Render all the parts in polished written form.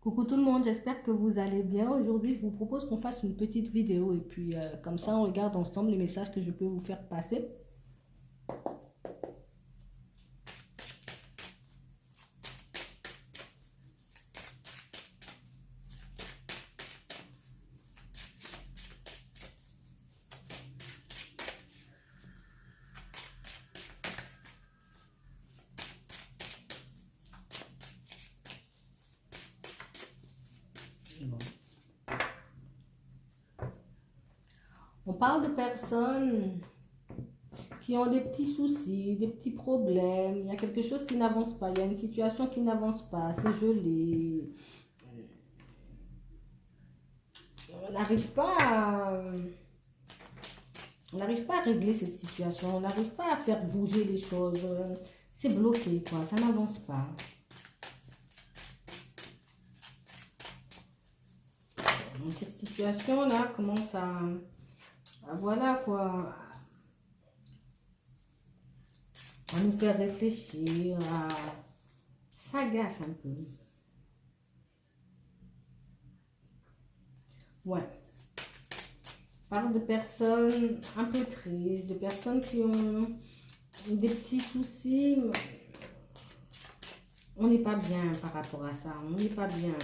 Coucou tout le monde, j'espère que vous allez bien. Aujourd'hui, je vous propose qu'on fasse une petite vidéo et puis comme ça, on regarde ensemble les messages que je peux vous faire passer. Bon. On parle de personnes qui ont des petits soucis, des petits problèmes. Il y a quelque chose qui n'avance pas, il y a une situation qui n'avance pas, c'est gelé. On n'arrive pas à... On n'arrive pas à régler cette situation, on n'arrive pas à faire bouger les choses. C'est bloqué, quoi, ça n'avance pas. Donc, cette situation-là commence voilà quoi, à nous faire réfléchir, ça agace un peu. Ouais. On parle de personnes un peu tristes, de personnes qui ont des petits soucis. On n'est pas bien par rapport à ça, on n'est pas bien.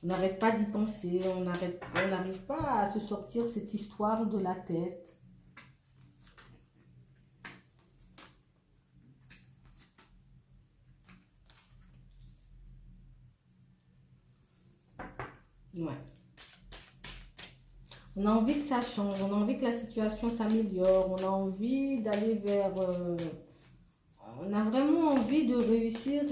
On n'arrête pas d'y penser, on n'arrive pas à se sortir cette histoire de la tête. Ouais. On a envie que ça change, on a envie que la situation s'améliore, on a envie d'aller vers... on a vraiment envie de réussir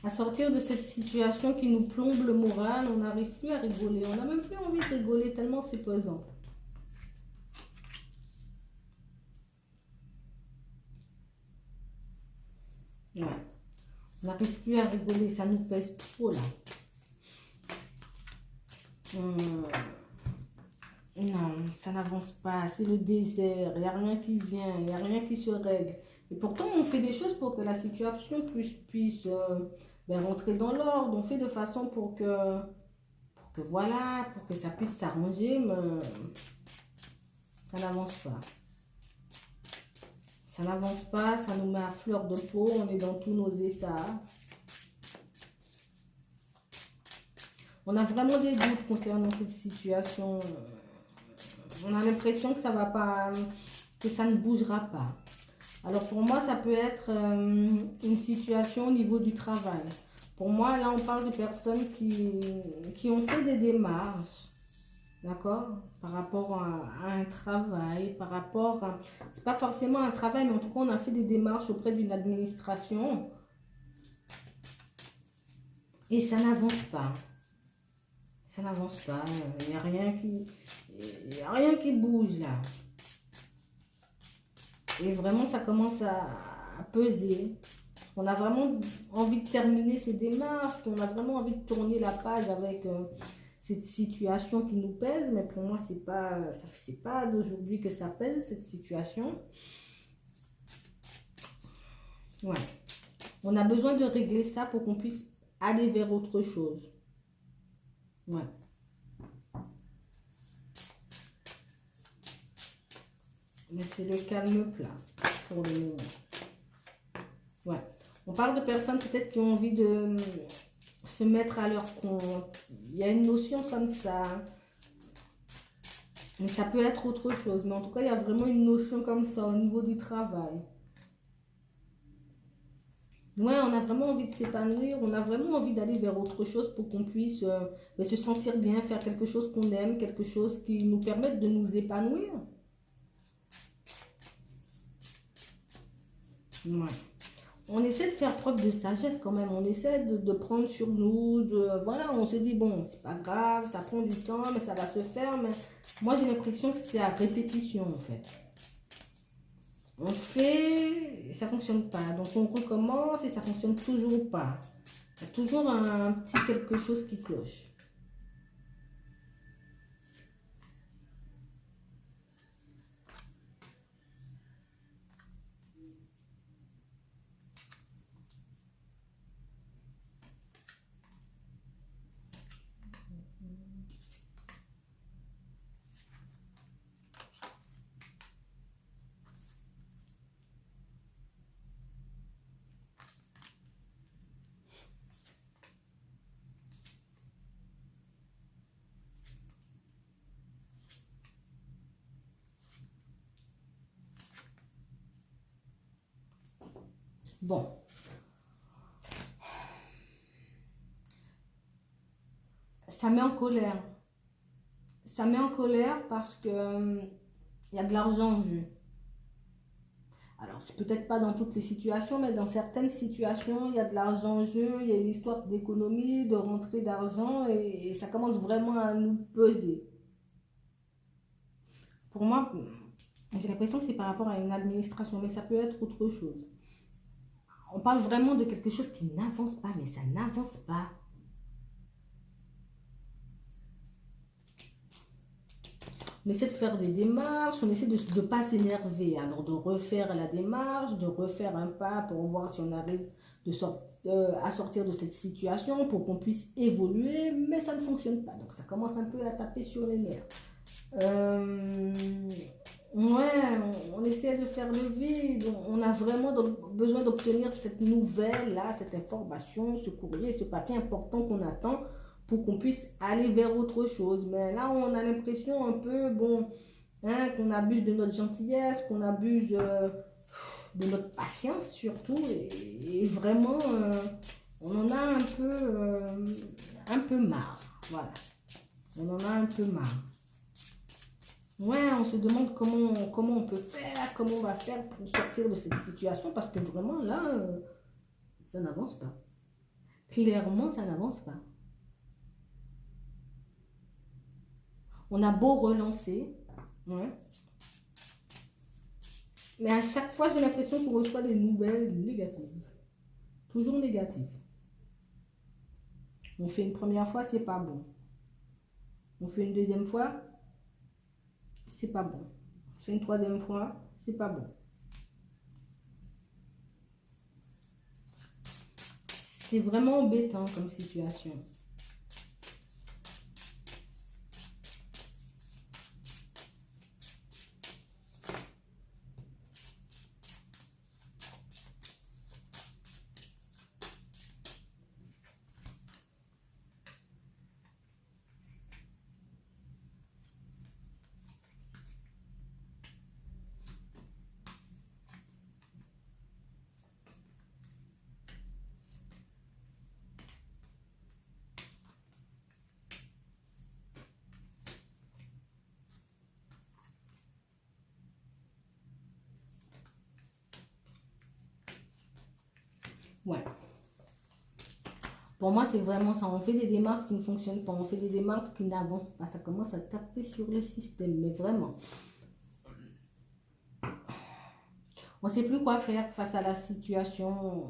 à sortir de cette situation qui nous plombe le moral. On n'arrive plus à rigoler, on n'a même plus envie de rigoler tellement c'est pesant. Ouais. On n'arrive plus à rigoler, ça nous pèse trop là. Non, ça n'avance pas, c'est le désert, il n'y a rien qui vient, il n'y a rien qui se règle. Et pourtant, on fait des choses pour que la situation puisse rentrer dans l'ordre. On fait de façon pour que voilà, pour que ça puisse s'arranger, mais ça n'avance pas. Ça n'avance pas, ça nous met à fleur de peau, on est dans tous nos états. On a vraiment des doutes concernant cette situation. On a l'impression que ça va pas, que ça ne bougera pas. Alors pour moi, ça peut être une situation au niveau du travail. Pour moi, là, on parle de personnes qui ont fait des démarches, d'accord, par rapport à un travail, par rapport à... C'est pas forcément un travail, mais en tout cas, on a fait des démarches auprès d'une administration et ça n'avance pas. Ça n'avance pas, il n'y a rien qui bouge là. Et vraiment, ça commence à peser. On a vraiment envie de terminer ces démarches, on a vraiment envie de tourner la page avec cette situation qui nous pèse. Mais pour moi, c'est pas d'aujourd'hui que ça pèse, cette situation. Ouais. On a besoin de régler ça pour qu'on puisse aller vers autre chose. Ouais. Mais c'est le calme plat pour le moment. Ouais. On parle de personnes peut-être qui ont envie de se mettre à leur compte. Il y a une notion comme ça. Mais ça peut être autre chose. Mais en tout cas, il y a vraiment une notion comme ça au niveau du travail. Ouais, on a vraiment envie de s'épanouir. On a vraiment envie d'aller vers autre chose pour qu'on puisse se sentir bien, faire quelque chose qu'on aime, quelque chose qui nous permette de nous épanouir. Ouais. On essaie de faire preuve de sagesse quand même, on essaie de prendre sur nous, voilà, on se dit bon, c'est pas grave, ça prend du temps, mais ça va se faire, mais moi j'ai l'impression que c'est à répétition en fait. On fait, et ça fonctionne pas, donc on recommence et ça fonctionne toujours pas. Il y a toujours un petit quelque chose qui cloche. Bon, ça met en colère. Ça met en colère parce que il y a de l'argent en jeu. Alors, c'est peut-être pas dans toutes les situations, mais dans certaines situations, il y a de l'argent en jeu, il y a une histoire d'économie, de rentrée d'argent, et ça commence vraiment à nous peser. Pour moi, j'ai l'impression que c'est par rapport à une administration, mais ça peut être autre chose. On parle vraiment de quelque chose qui n'avance pas, mais ça n'avance pas. On essaie de faire des démarches, on essaie de ne pas s'énerver, alors de refaire la démarche, de refaire un pas pour voir si on arrive à sortir de cette situation, pour qu'on puisse évoluer, mais ça ne fonctionne pas. Donc ça commence un peu à taper sur les nerfs. Ouais, on essaie de faire le vide, on a vraiment besoin d'obtenir cette nouvelle-là, cette information, ce courrier, ce papier important qu'on attend pour qu'on puisse aller vers autre chose. Mais là, on a l'impression un peu, bon, hein, qu'on abuse de notre gentillesse, qu'on abuse de notre patience surtout, et vraiment, on en a un peu marre, voilà, on en a un peu marre. Ouais, on se demande comment on peut faire, comment on va faire pour sortir de cette situation, parce que vraiment, là, ça n'avance pas. Clairement, ça n'avance pas. On a beau relancer, ouais, mais à chaque fois, j'ai l'impression qu'on reçoit des nouvelles négatives. Toujours négatives. On fait une première fois, c'est pas bon. On fait une deuxième fois, c'est pas bon. On fait une troisième fois, c'est pas bon. C'est vraiment embêtant comme situation. Ouais. Pour moi, c'est vraiment ça. On fait des démarches qui ne fonctionnent pas. On fait des démarches qui n'avancent pas. Ça commence à taper sur le système. Mais vraiment. On ne sait plus quoi faire face à la situation.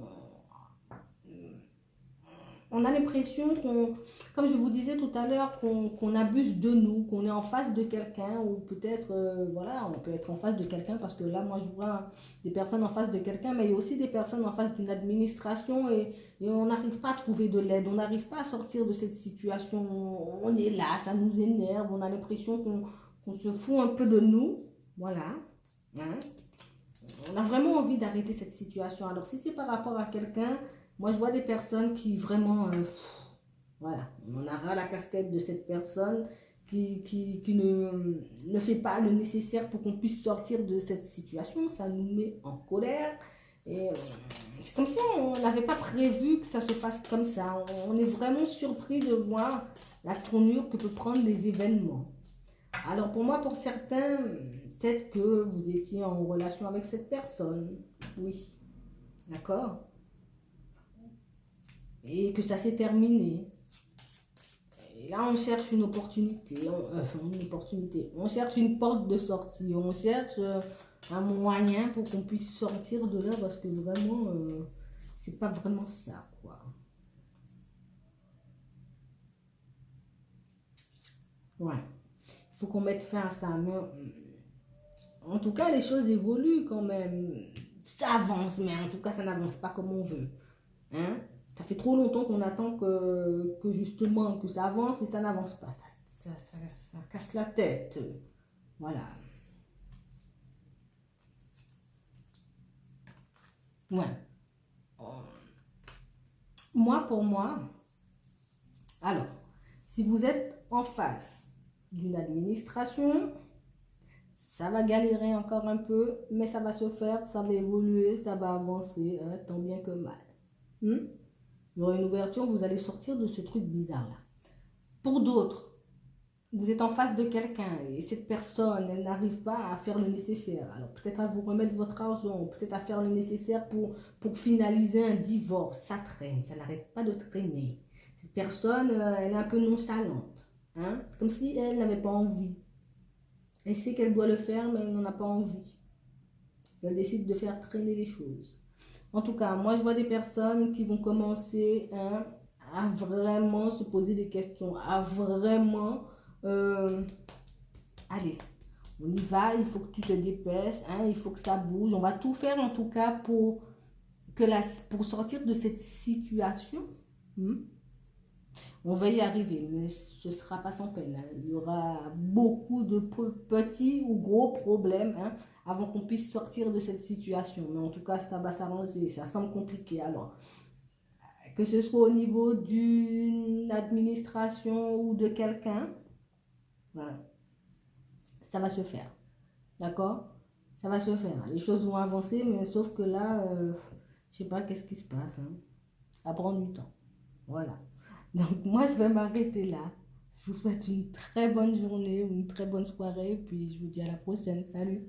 On a l'impression qu'on, comme je vous disais tout à l'heure, qu'on abuse de nous, qu'on est en face de quelqu'un, ou peut-être, voilà, on peut être en face de quelqu'un, parce que là, moi, je vois des personnes en face de quelqu'un, mais il y a aussi des personnes en face d'une administration, et on n'arrive pas à trouver de l'aide, on n'arrive pas à sortir de cette situation, on est là, ça nous énerve, on a l'impression qu'on se fout un peu de nous, voilà, hein. On a vraiment envie d'arrêter cette situation. Alors, si c'est par rapport à quelqu'un, moi, je vois des personnes qui vraiment, voilà, on a ras la casquette de cette personne qui ne fait pas le nécessaire pour qu'on puisse sortir de cette situation. Ça nous met en colère. Et c'est comme si on n'avait pas prévu que ça se fasse comme ça. On est vraiment surpris de voir la tournure que peut prendre les événements. Alors pour moi, pour certains, peut-être que vous étiez en relation avec cette personne. Oui, d'accord? Et que ça s'est terminé. Et là, on cherche une opportunité, on cherche une porte de sortie, on cherche un moyen pour qu'on puisse sortir de là, parce que vraiment, c'est pas vraiment ça, quoi. Ouais, il faut qu'on mette fin à ça, mais en tout cas, les choses évoluent quand même. Ça avance, mais en tout cas, ça n'avance pas comme on veut. Hein? Ça fait trop longtemps qu'on attend que justement que ça avance et ça n'avance pas. Ça casse la tête. Voilà. Ouais. Moi, pour moi, alors, si vous êtes en face d'une administration, Ça va galérer encore un peu, mais ça va se faire, ça va évoluer, ça va avancer, hein, tant bien que mal. Hmm? Il y aura une ouverture, vous allez sortir de ce truc bizarre-là. Pour d'autres, vous êtes en face de quelqu'un et cette personne, elle n'arrive pas à faire le nécessaire. Alors peut-être à vous remettre votre argent, peut-être à faire le nécessaire pour finaliser un divorce. Ça traîne, ça n'arrête pas de traîner. Cette personne, elle est un peu nonchalante. Hein? Comme si elle n'avait pas envie. Elle sait qu'elle doit le faire, mais elle n'en a pas envie. Elle décide de faire traîner les choses. En tout cas, moi je vois des personnes qui vont commencer, hein, à vraiment se poser des questions, à vraiment... allez, on y va, il faut que tu te dépêches, hein, il faut que ça bouge. On va tout faire en tout cas pour sortir de cette situation. On va y arriver, mais ce ne sera pas sans peine. Hein. Il y aura beaucoup de petits ou gros problèmes, hein, avant qu'on puisse sortir de cette situation. Mais en tout cas, ça va s'arranger. Ça semble compliqué. Alors, que ce soit au niveau d'une administration ou de quelqu'un, voilà, ça va se faire. D'accord? Ça va se faire. Les choses vont avancer, mais sauf que là, je sais pas qu'est-ce qui se passe. Hein. Ça prend du temps. Voilà. Donc moi, je vais m'arrêter là. Je vous souhaite une très bonne journée ou une très bonne soirée. Puis je vous dis à la prochaine. Salut!